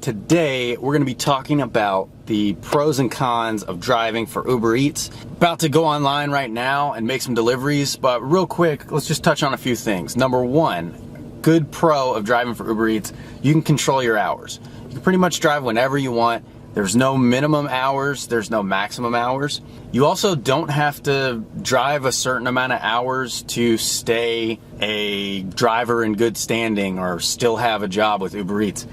Today, we're going to be talking about the pros and cons of driving for Uber Eats. About to go online right now and make some deliveries, but real quick, let's just touch on a few things. Number one, good pro of driving for Uber Eats, you can control your hours. You can pretty much drive whenever you want. There's no minimum hours, there's no maximum hours. You also don't have to drive a certain amount of hours to stay a driver in good standing or still have a job with Uber Eats.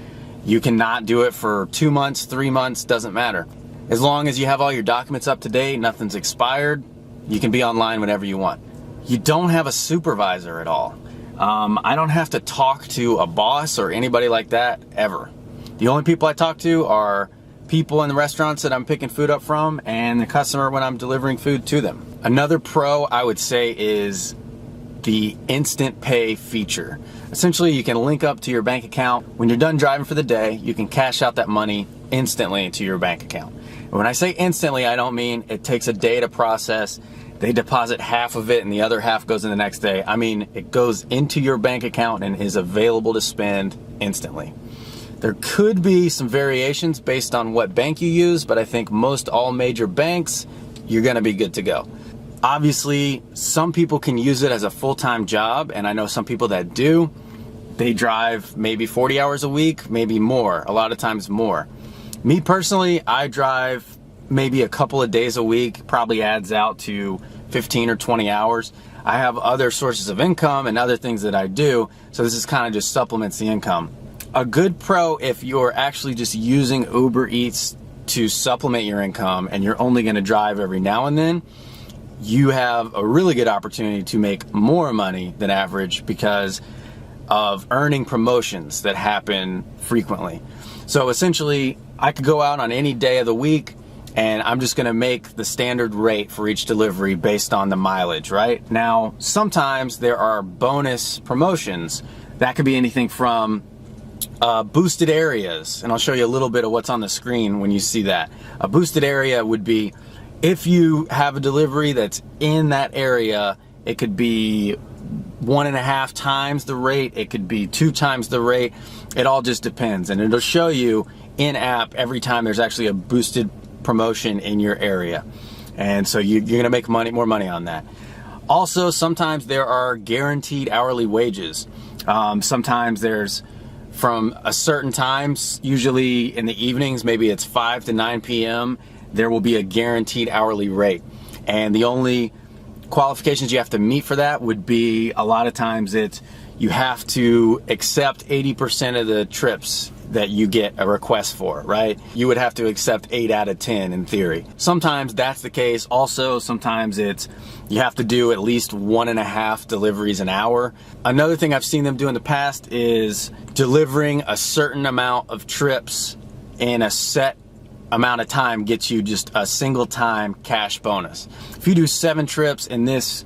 You cannot do it for 2 months, 3 months, doesn't matter. As long as you have all your documents up to date, nothing's expired, you can be online whenever you want. You don't have a supervisor at all. I don't have to talk to a boss or anybody like that ever. The only people I talk to are people in the restaurants that I'm picking food up from and the customer when I'm delivering food to them. Another pro I would say is the instant pay feature. Essentially, you can link up to your bank account. When you're done driving for the day, you can cash out that money instantly into your bank account. And when I say instantly, I don't mean it takes a day to process. They deposit half of it and the other half goes in the next day. I mean, it goes into your bank account and is available to spend instantly. There could be some variations based on what bank you use, but I think most all major banks, you're gonna be good to go. Obviously, some people can use it as a full-time job, and I know some people that do. They drive maybe 40 hours a week, maybe more, a lot of times more. Me personally, I drive maybe a couple of days a week, probably adds out to 15 or 20 hours. I have other sources of income and other things that I do, so this is kind of just supplements the income. A good pro if you're actually just using Uber Eats to supplement your income and you're only gonna drive every now and then, you have a really good opportunity to make more money than average because of earning promotions that happen frequently. So essentially, I could go out on any day of the week and I'm just gonna make the standard rate for each delivery based on the mileage, right? Now, sometimes there are bonus promotions. That could be anything from boosted areas, and I'll show you a little bit of what's on the screen when you see that. A boosted area would be if you have a delivery that's in that area, it could be 1.5 times the rate, it could be 2 times the rate. It all just depends, and it'll show you in-app every time there's actually a boosted promotion in your area. And so you're gonna make more money on that. Also, sometimes there are guaranteed hourly wages. Sometimes there's from a certain times, usually in the evenings, maybe it's 5 to 9 p.m., there will be a guaranteed hourly rate. And the only qualifications you have to meet for that would be, a lot of times it's, you have to accept 80% of the trips that you get a request for, right? You would have to accept 8 out of 10 in theory. Sometimes that's the case. Also, sometimes it's, you have to do at least 1.5 deliveries an hour. Another thing I've seen them do in the past is delivering a certain amount of trips in a set amount of time gets you just a single time cash bonus. If you do 7 trips in this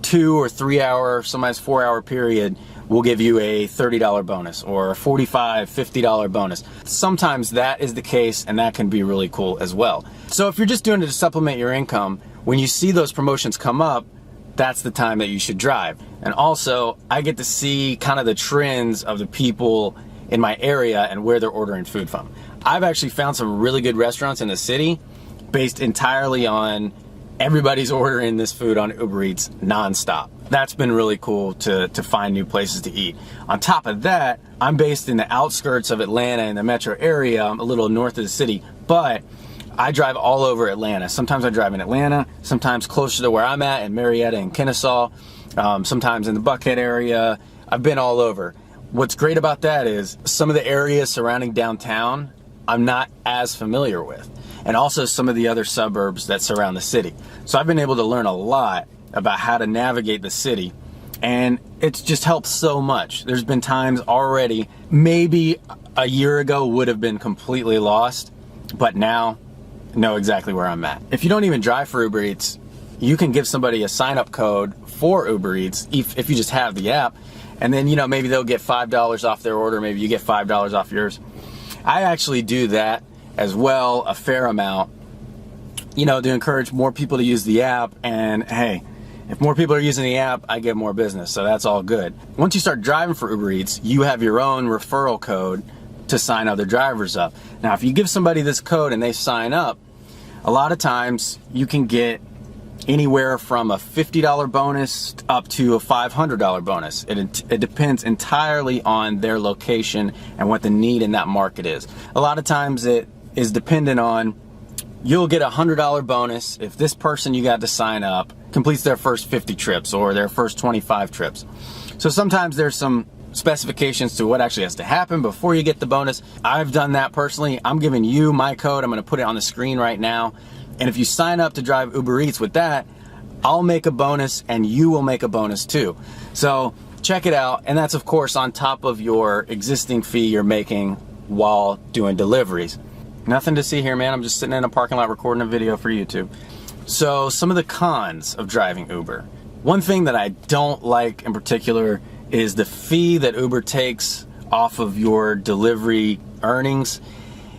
2 or 3 hour, sometimes 4 hour period, we'll give you a $30 bonus or a $45, $50 bonus. Sometimes that is the case, and that can be really cool as well. So if you're just doing it to supplement your income, when you see those promotions come up, that's the time that you should drive. And also, I get to see kind of the trends of the people in my area and where they're ordering food from. I've actually found some really good restaurants in the city based entirely on everybody's ordering this food on Uber Eats nonstop. That's been really cool to find new places to eat. On top of that, I'm based in the outskirts of Atlanta in the metro area. I'm a little north of the city, but I drive all over Atlanta. Sometimes I drive in Atlanta, sometimes closer to where I'm at in Marietta and Kennesaw, sometimes in the Buckhead area. I've been all over. What's great about that is some of the areas surrounding downtown I'm not as familiar with, and also some of the other suburbs that surround the city. So I've been able to learn a lot about how to navigate the city, and it's just helped so much. There's been times already, maybe a year ago would have been completely lost, but now know exactly where I'm at. If you don't even drive for Uber Eats, you can give somebody a sign-up code for Uber Eats if you just have the app, and then, you know, maybe they'll get $5 off their order, maybe you get $5 off yours. I actually do that as well, a fair amount, you know, to encourage more people to use the app. And hey, if more people are using the app, I get more business, so that's all good. Once you start driving for Uber Eats, you have your own referral code to sign other drivers up. Now, if you give somebody this code and they sign up, a lot of times you can get anywhere from a $50 bonus up to a $500 bonus. It depends entirely on their location and what the need in that market is. A lot of times it is dependent on, you'll get a $100 bonus if this person you got to sign up completes their first 50 trips or their first 25 trips. So sometimes there's some specifications to what actually has to happen before you get the bonus. I've done that personally. I'm giving you my code. I'm going to put it on the screen right now. And if you sign up to drive Uber Eats with that, I'll make a bonus and you will make a bonus too. So check it out. And that's of course on top of your existing fee you're making while doing deliveries. Nothing to see here, man. I'm just sitting in a parking lot recording a video for YouTube. So some of the cons of driving Uber. One thing that I don't like in particular is the fee that Uber takes off of your delivery earnings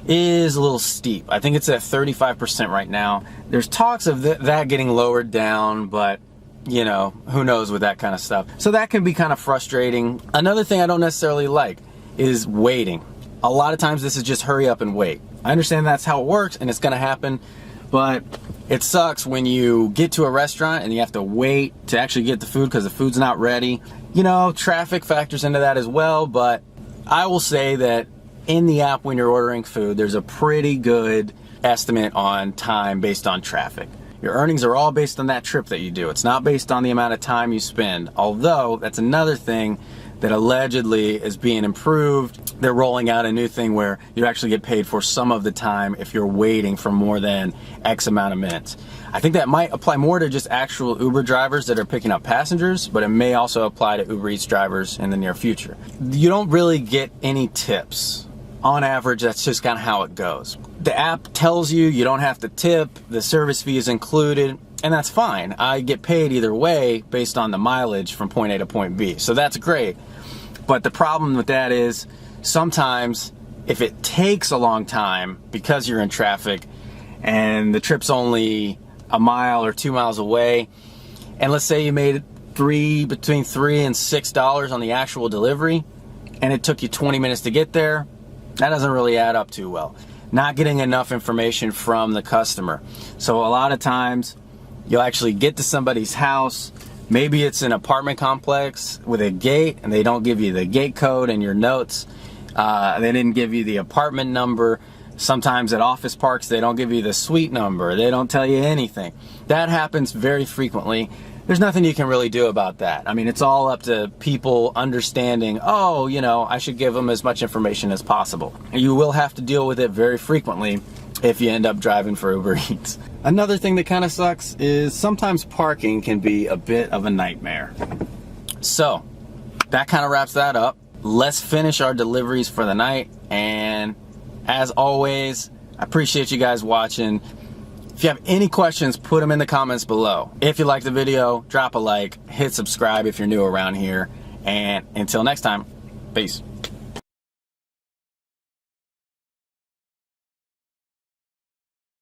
is a little steep. I think it's at 35% right now. There's talks of that getting lowered down, but you know, who knows with that kind of stuff. So that can be kind of frustrating. Another thing I don't necessarily like is waiting. A lot of times this is just hurry up and wait. I understand that's how it works and it's gonna happen, but it sucks when you get to a restaurant and you have to wait to actually get the food because the food's not ready. You know, traffic factors into that as well, but I will say that in the app when you're ordering food, there's a pretty good estimate on time based on traffic. Your earnings are all based on that trip that you do. It's not based on the amount of time you spend, although that's another thing that allegedly is being improved. They're rolling out a new thing where you actually get paid for some of the time if you're waiting for more than X amount of minutes. I think that might apply more to just actual Uber drivers that are picking up passengers, but it may also apply to Uber Eats drivers in the near future. You don't really get any tips. On average, that's just kind of how it goes. The app tells you you don't have to tip, the service fee is included, and that's fine. I get paid either way based on the mileage from point A to point B, so that's great. But the problem with that is sometimes if it takes a long time because you're in traffic and the trip's only a mile or 2 miles away, and let's say you made between $3 and $6 on the actual delivery and it took you 20 minutes to get there, that doesn't really add up too well. Not getting enough information from the customer. So a lot of times you'll actually get to somebody's house, maybe it's an apartment complex with a gate and they don't give you the gate code in your notes. They didn't give you the apartment number. Sometimes at office parks they don't give you the suite number. They don't tell you anything. That happens very frequently. There's nothing you can really do about that. I mean, it's all up to people understanding, oh, you know, I should give them as much information as possible. You will have to deal with it very frequently if you end up driving for Uber Eats. Another thing that kind of sucks is sometimes parking can be a bit of a nightmare. So that kind of wraps that up. Let's finish our deliveries for the night. And as always, I appreciate you guys watching. If you have any questions, put them in the comments below. If you liked the video, drop a like, hit subscribe if you're new around here, and until next time, peace.